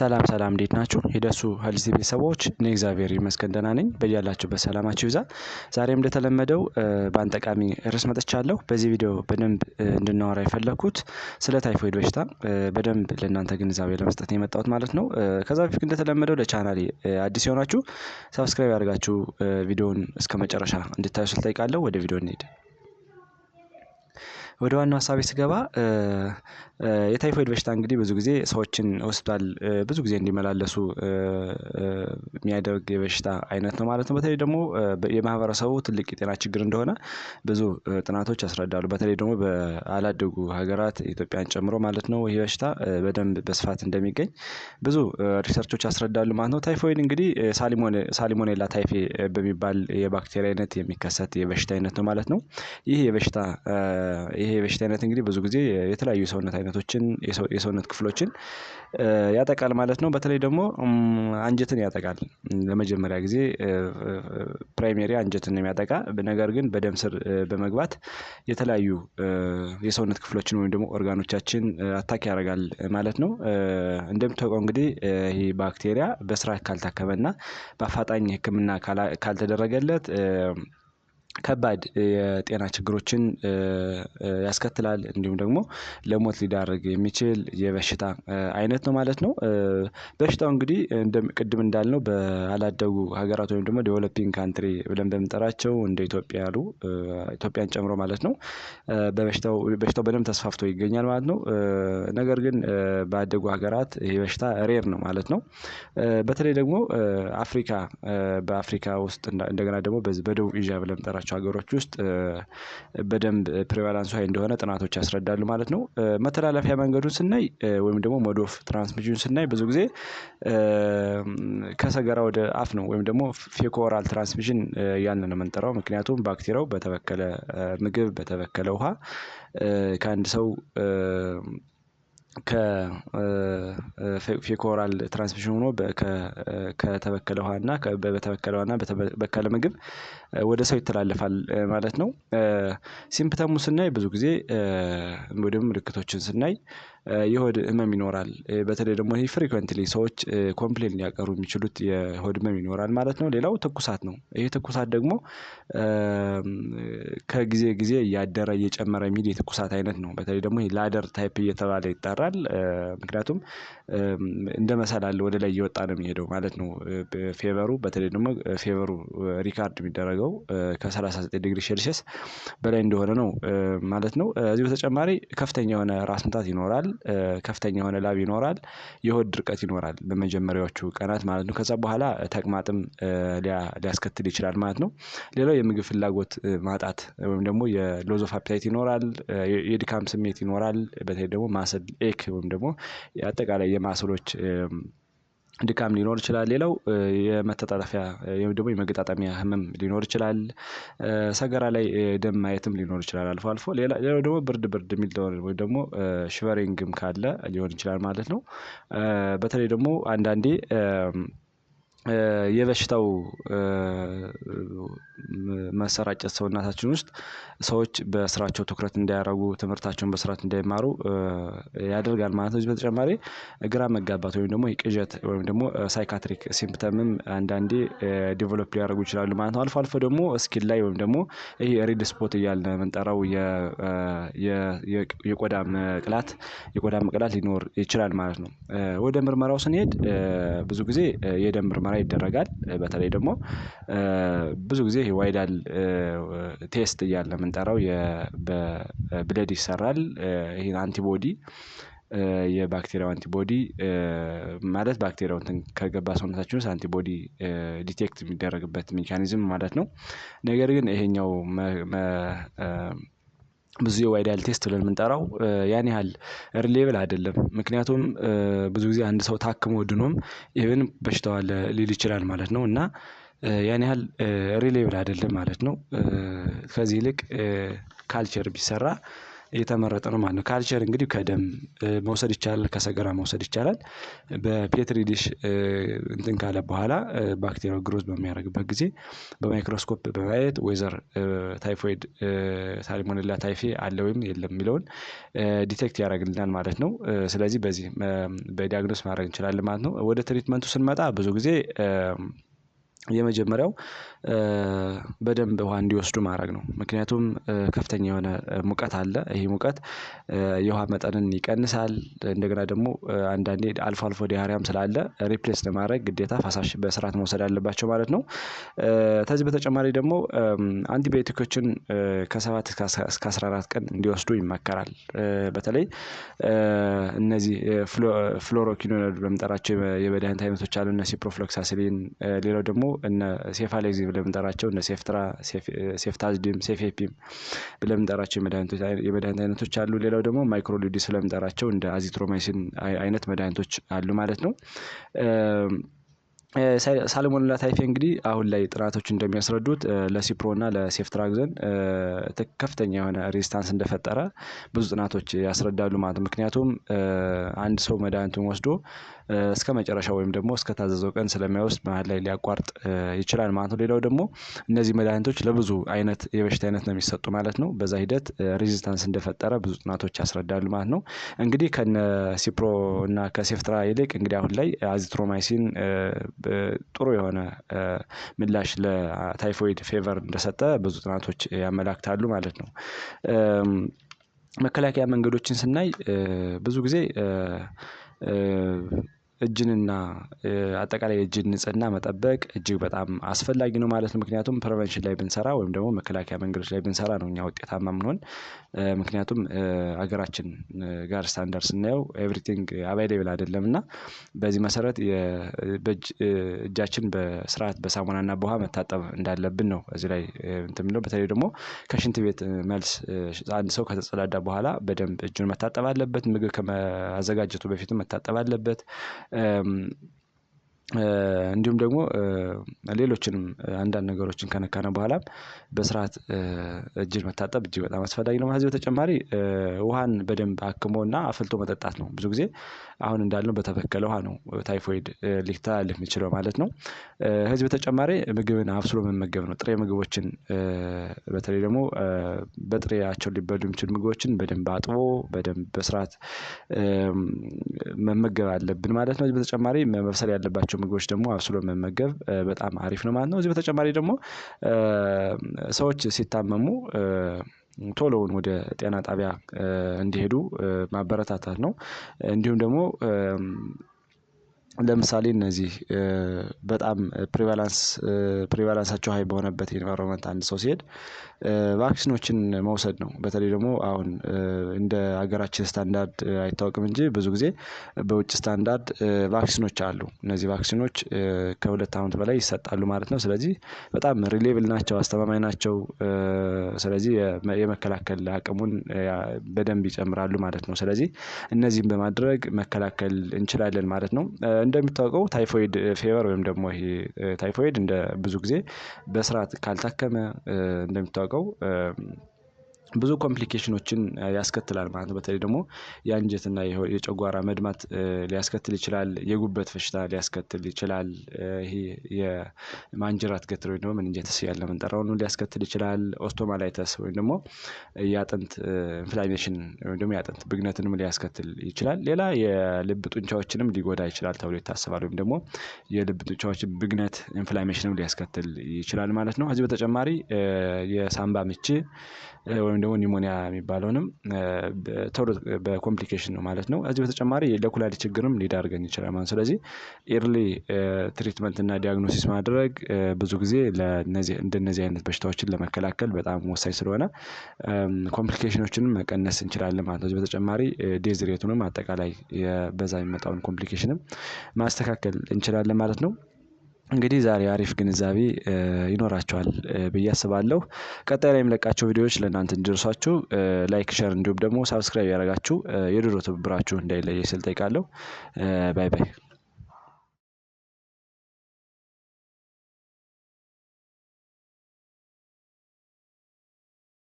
ሰላም ሰላም እንዴት ናችሁ? የደሱ ሄልዝ ቤተሰቦች እኔ እግዚአብሔር ይመስገን ደህና ነኝ። በያላችሁበት ሰላማችሁ ይብዛ። ዛሬም እንደተለመደው በአንድ ጠቃሚ ርዕስ መጥቻለሁ። በዚህ ቪዲዮ በደንብ እንድናወራ የፈለኩት ስለ ታይፎይድ በሽታ በደንብ ለእናንተ ግንዛቤ ለመስጠት ነው የመጣሁት ማለት ነው። ከዛ በፊት እንደተለመደው ለቻናሌ አዲስ የሆናችሁ ሰብስክራይብ አድርጋችሁ ቪዲዮውን እስከመጨረሻ እንድታዩ ስል ጠይቃለሁ። ወደ ቪዲዮ እንሂድ። ወደ ዋናው ሀሳቤ ስገባ የታይፎይድ በሽታ እንግዲህ ብዙ ጊዜ ሰዎችን ሆስፒታል ብዙ ጊዜ እንዲመላለሱ የሚያደርግ የበሽታ አይነት ነው ማለት ነው። በተለይ ደግሞ የማህበረሰቡ ትልቅ የጤና ችግር እንደሆነ ብዙ ጥናቶች ያስረዳሉ። በተለይ ደግሞ በአላደጉ ሀገራት ኢትዮጵያን ጨምሮ ማለት ነው ይህ በሽታ በደንብ በስፋት እንደሚገኝ ብዙ ሪሰርቾች ያስረዳሉ ማለት ነው። ታይፎይድ እንግዲህ ሳሊሞኔላ ታይፌ በሚባል የባክቴሪያ አይነት የሚከሰት የበሽታ አይነት ነው ማለት ነው። ይሄ የበሽታ አይነት እንግዲህ ብዙ ጊዜ የተለያዩ የሰውነት አይነቶችን የሰውነት ክፍሎችን ያጠቃል ማለት ነው። በተለይ ደግሞ አንጀትን ያጠቃል። ለመጀመሪያ ጊዜ ፕራይሜሪ አንጀትን ነው የሚያጠቃ። ነገር ግን በደም ስር በመግባት የተለያዩ የሰውነት ክፍሎችን ወይም ደግሞ ኦርጋኖቻችን አታክ ያደርጋል ማለት ነው። እንደምታውቀው እንግዲህ ይሄ ባክቴሪያ በስርዓት ካልታከመና በአፋጣኝ ሕክምና ካልተደረገለት ከባድ የጤና ችግሮችን ያስከትላል። እንዲሁም ደግሞ ለሞት ሊዳርግ የሚችል የበሽታ አይነት ነው ማለት ነው። በሽታው እንግዲህ ቅድም እንዳልነው በአላደጉ ሀገራት ወይም ደግሞ ዴቨሎፒንግ ካንትሪ ብለን በምንጠራቸው እንደ ኢትዮጵያ ያሉ ኢትዮጵያን ጨምሮ ማለት ነው በበሽታው በደንብ ተስፋፍቶ ይገኛል ማለት ነው። ነገር ግን ባደጉ ሀገራት ይሄ በሽታ ሬር ነው ማለት ነው። በተለይ ደግሞ በአፍሪካ ውስጥ እንደገና ደግሞ በደቡብ ኤዥያ ብለን የምንጠራቸው ሀገሮች ውስጥ በደንብ ፕሪቫላንሱ ሃይ እንደሆነ ጥናቶች ያስረዳሉ ማለት ነው። መተላለፊያ መንገዱን ስናይ ወይም ደግሞ ሞድ ኦፍ ትራንስሚሽን ስናይ ብዙ ጊዜ ከሰገራ ወደ አፍ ነው ወይም ደግሞ ፌኮ ኦራል ትራንስሚሽን እያልን ነው የምንጠራው። ምክንያቱም ባክቴሪያው በተበከለ ምግብ በተበከለ ውሃ ከአንድ ሰው ከፌኮራል ትራንስሚሽን ሆኖ ከተበከለ ውሃና በተበከለ ውሃና በተበከለ ምግብ ወደ ሰው ይተላለፋል ማለት ነው። ሲምፕተሙ ስናይ ብዙ ጊዜ ወይም ምልክቶችን ስናይ የሆድ ህመም ይኖራል። በተለይ ደግሞ ይሄ ፍሪኩዌንትሊ ሰዎች ኮምፕሌን ሊያቀርቡ የሚችሉት የሆድ ህመም ይኖራል ማለት ነው። ሌላው ትኩሳት ነው። ይሄ ትኩሳት ደግሞ ከጊዜ ጊዜ እያደረ እየጨመረ የሚሄድ የትኩሳት አይነት ነው። በተለይ ደግሞ ይሄ ላደር ታይፕ እየተባለ ይጠራል። ምክንያቱም እንደ መሰላል ወደ ላይ እየወጣ ነው የሚሄደው ማለት ነው። ፌቨሩ በተለይ ደግሞ ፌቨሩ ሪካርድ የሚደረገው ከ39 ዲግሪ ሴልሺየስ በላይ እንደሆነ ነው ማለት ነው። እዚህ በተጨማሪ ከፍተኛ የሆነ ራስ ምታት ይኖራል። ከፍተኛ የሆነ ላብ ይኖራል። የሆድ ድርቀት ይኖራል በመጀመሪያዎቹ ቀናት ማለት ነው። ከዛ በኋላ ተቅማጥም ሊያስከትል ይችላል ማለት ነው። ሌላው የምግብ ፍላጎት ማጣት ወይም ደግሞ የሎዝ ኦፍ አፒታይት ይኖራል። የድካም ስሜት ይኖራል። በተለይ ደግሞ ማስል ኤክ ወይም ደግሞ አጠቃላይ የማስሎች ድካም ሊኖር ይችላል። ሌላው የመተጣጠፊያ ወይም ደግሞ የመገጣጠሚያ ህመም ሊኖር ይችላል። ሰገራ ላይ ደም ማየትም ሊኖር ይችላል አልፎ አልፎ። ሌላው ደግሞ ብርድ የሚል ወይ ደግሞ ሽቨሪንግም ካለ ሊሆን ይችላል ማለት ነው። በተለይ ደግሞ አንዳንዴ የበሽታው መሰራጨት ሰውነታችን ውስጥ ሰዎች በስራቸው ትኩረት እንዳያደርጉ ትምህርታቸውን በስርዓት እንዳይማሩ ያደርጋል ማለት ነው። ከዚህ በተጨማሪ ግራ መጋባት ወይም ደግሞ የቅዠት ወይም ደግሞ ሳይካትሪክ ሲምፕተምም አንዳንዴ ዲቨሎፕ ሊያደርጉ ይችላሉ ማለት ነው። አልፎ አልፎ ደግሞ ስኪን ላይ ወይም ደግሞ ይሄ ሬድ ስፖት እያልን የምንጠራው የቆዳ መቅላት ሊኖር ይችላል ማለት ነው። ወደ ምርመራው ስንሄድ ብዙ ጊዜ የደም ምርመራ ይደረጋል። በተለይ ደግሞ ብዙ ጊዜ ዋይዳል ቴስት እያልን የምንጠራው በብለድ ይሰራል። ይሄን አንቲቦዲ የባክቴሪያው አንቲቦዲ ማለት ባክቴሪያው ከገባ ሰውነታችን ውስጥ አንቲቦዲ ዲቴክት የሚደረግበት ሜካኒዝም ማለት ነው። ነገር ግን ይሄኛው ብዙ የዋይዳል ቴስት ብለን የምንጠራው ያን ያህል ሪሌብል አይደለም። ምክንያቱም ብዙ ጊዜ አንድ ሰው ታክሞ ድኖም ኢቭን በሽታው አለ ሊል ይችላል ማለት ነው። እና ያን ያህል ሪሌብል አይደለም ማለት ነው። ከዚህ ይልቅ ካልቸር ቢሰራ የተመረጠ ነው ማለት ነው። ካልቸር እንግዲህ ከደም መውሰድ ይቻላል፣ ከሰገራ መውሰድ ይቻላል። በፔትሪ ዲሽ እንትን ካለ በኋላ ባክቴሪያው ግሮዝ በሚያደርግበት ጊዜ በማይክሮስኮፕ በማየት ወይዘር ታይፎይድ ሳልሞኔላ ታይፌ አለ ወይም የለም የሚለውን ዲቴክት ያደርግልናል ማለት ነው። ስለዚህ በዚህ በዲያግኖስ ማድረግ እንችላለን ማለት ነው። ወደ ትሪትመንቱ ስንመጣ ብዙ ጊዜ የመጀመሪያው በደንብ ውሃ እንዲወስዱ ማድረግ ነው። ምክንያቱም ከፍተኛ የሆነ ሙቀት አለ። ይሄ ሙቀት የውሃ መጠንን ይቀንሳል። እንደገና ደግሞ አንዳንዴ አልፎ አልፎ ዲያሪያም ስላለ ሪፕሌስ ለማድረግ ግዴታ ፈሳሽ በስርዓት መውሰድ አለባቸው ማለት ነው። ከዚህ በተጨማሪ ደግሞ አንቲባዮቲኮችን ከ7 እስከ 14 ቀን እንዲወስዱ ይመከራል። በተለይ እነዚህ ፍሎሮኪኖይድ በምንጠራቸው የመድኃኒት አይነቶች አሉ። እነ ሲፕሮፍሎክሳሲሊን፣ ሌላው ደግሞ እነ ሴፋሌክዚን ብለን የምንጠራቸው እነ ሴፍትራ፣ ሴፍታዝዲም፣ ሴፌፒም ብለን የምንጠራቸው የመድኃኒት አይነቶች አሉ። ሌላው ደግሞ ማይክሮሊዲስ ብለን የምንጠራቸው እንደ አዚትሮማይሲን አይነት መድኃኒቶች አሉ ማለት ነው። ሳልሞኔላ ታይፌ እንግዲህ አሁን ላይ ጥናቶች እንደሚያስረዱት ለሲፕሮ እና ለሴፍትራግዘን ከፍተኛ የሆነ ሬዚስታንስ እንደፈጠረ ብዙ ጥናቶች ያስረዳሉ ማለት ነው። ምክንያቱም አንድ ሰው መድኃኒቱን ወስዶ እስከ መጨረሻው ወይም ደግሞ እስከ ታዘዘው ቀን ስለማይወስድ መሀል ላይ ሊያቋርጥ ይችላል ማለት ነው። ሌላው ደግሞ እነዚህ መድኃኒቶች ለብዙ አይነት የበሽታ አይነት ነው የሚሰጡ ማለት ነው። በዛ ሂደት ሬዚስታንስ እንደፈጠረ ብዙ ጥናቶች ያስረዳሉ ማለት ነው። እንግዲህ ከነ ሲፕሮ እና ከሴፍትራ ይልቅ እንግዲህ አሁን ላይ አዚትሮማይሲን ጥሩ የሆነ ምላሽ ለታይፎይድ ፌቨር እንደሰጠ ብዙ ጥናቶች ያመላክታሉ ማለት ነው። መከላከያ መንገዶችን ስናይ ብዙ ጊዜ እጅንና አጠቃላይ የእጅን ንጽህና መጠበቅ እጅግ በጣም አስፈላጊ ነው ማለት ነው። ምክንያቱም ፕሪቨንሽን ላይ ብንሰራ ወይም ደግሞ መከላከያ መንገዶች ላይ ብንሰራ ነው እኛ ውጤታማ የምንሆን። ምክንያቱም ሀገራችን ጋር ስታንዳርድ ስናየው ኤቭሪቲንግ አቫይሌብል አይደለም እና በዚህ መሰረት እጃችን በስርዓት በሳሙናና በውሃ መታጠብ እንዳለብን ነው እዚህ ላይ እንትን የምንለው። በተለይ ደግሞ ከሽንት ቤት መልስ አንድ ሰው ከተጸዳዳ በኋላ በደንብ እጁን መታጠብ አለበት። ምግብ ከማዘጋጀቱ በፊትም መታጠብ አለበት። እንዲሁም ደግሞ ሌሎችንም አንዳንድ ነገሮችን ከነካነ በኋላ በስርዓት እጅን መታጠብ እጅግ በጣም አስፈላጊ ነው። ከዚህ በተጨማሪ ውሃን በደንብ አክሞና አፍልቶ መጠጣት ነው። ብዙ ጊዜ አሁን እንዳልነው በተበከለ ውሃ ነው ታይፎይድ ሊተላለፍ የሚችለው ማለት ነው። ከዚህ በተጨማሪ ምግብን አብስሎ መመገብ ነው። ጥሬ ምግቦችን በተለይ ደግሞ በጥሬያቸው ሊበሉ የሚችሉ ምግቦችን በደንብ አጥቦ በደንብ በስርዓት መመገብ አለብን ማለት ነው። ከዚህ በተጨማሪ መብሰል ያለባቸው ምግቦች ደግሞ አብስሎ መመገብ በጣም አሪፍ ነው ማለት ነው። ከዚህ በተጨማሪ ደግሞ ሰዎች ሲታመሙ ቶሎውን ወደ ጤና ጣቢያ እንዲሄዱ ማበረታታት ነው። እንዲሁም ደግሞ ለምሳሌ እነዚህ በጣም ፕሪቫላንሳቸው ሃይ በሆነበት ኢንቫይሮመንት አንድ ሰው ሲሄድ ቫክሲኖችን መውሰድ ነው። በተለይ ደግሞ አሁን እንደ ሀገራችን ስታንዳርድ አይታወቅም እንጂ ብዙ ጊዜ በውጭ ስታንዳርድ ቫክሲኖች አሉ። እነዚህ ቫክሲኖች ከ2 አመት በላይ ይሰጣሉ ማለት ነው። ስለዚህ በጣም ሪሌብል ናቸው፣ አስተማማኝ ናቸው። ስለዚህ የመከላከል አቅሙን በደንብ ይጨምራሉ ማለት ነው። ስለዚህ እነዚህን በማድረግ መከላከል እንችላለን ማለት ነው። እንደሚታወቀው ታይፎይድ ፌቨር ወይም ደግሞ ይሄ ታይፎይድ እንደ ብዙ ጊዜ በስርዓት ካልታከመ እንደሚታወቀው ብዙ ኮምፕሊኬሽኖችን ያስከትላል ማለት ነው። በተለይ ደግሞ የአንጀትና የጨጓራ መድማት ሊያስከትል ይችላል። የጉበት በሽታ ሊያስከትል ይችላል። ይሄ የማንጀራት ገትር ወይም ደግሞ ሜኒንጃይተስ እያልን የምንጠራውን ሊያስከትል ይችላል። ኦስቶማላይተስ ወይም ደግሞ የአጥንት ኢንፍላሜሽን ወይም ደግሞ የአጥንት ብግነትንም ሊያስከትል ይችላል። ሌላ የልብ ጡንቻዎችንም ሊጎዳ ይችላል ተብሎ ይታሰባል። ወይም ደግሞ የልብ ጡንቻዎችን ብግነት ኢንፍላሜሽንም ሊያስከትል ይችላል ማለት ነው። ከዚህ በተጨማሪ የሳምባ ምች ወይም ደግሞ ኒሞኒያ የሚባለውንም ቶሎ በኮምፕሊኬሽን ነው ማለት ነው። ከዚህ በተጨማሪ ለኩላሊት ችግርም ሊዳርገን ይችላል ማለት ነው። ስለዚህ ኤርሊ ትሪትመንት እና ዲያግኖሲስ ማድረግ ብዙ ጊዜ እንደነዚህ አይነት በሽታዎችን ለመከላከል በጣም ወሳኝ ስለሆነ ኮምፕሊኬሽኖችንም መቀነስ እንችላለን ማለት ነው። ከዚህ በተጨማሪ ዴዝ ሬቱንም አጠቃላይ በዛ የሚመጣውን ኮምፕሊኬሽንም ማስተካከል እንችላለን ማለት ነው። እንግዲህ ዛሬ አሪፍ ግንዛቤ ይኖራችኋል ብዬ አስባለሁ። ቀጣይ ላይ የምለቃቸው ቪዲዮዎች ለእናንተ እንዲደርሷችሁ ላይክ፣ ሼር እንዲሁም ደግሞ ሳብስክራይብ ያደረጋችሁ የድሮ ትብብራችሁ እንዳይለየኝ ስል እጠይቃለሁ። ባይ ባይ።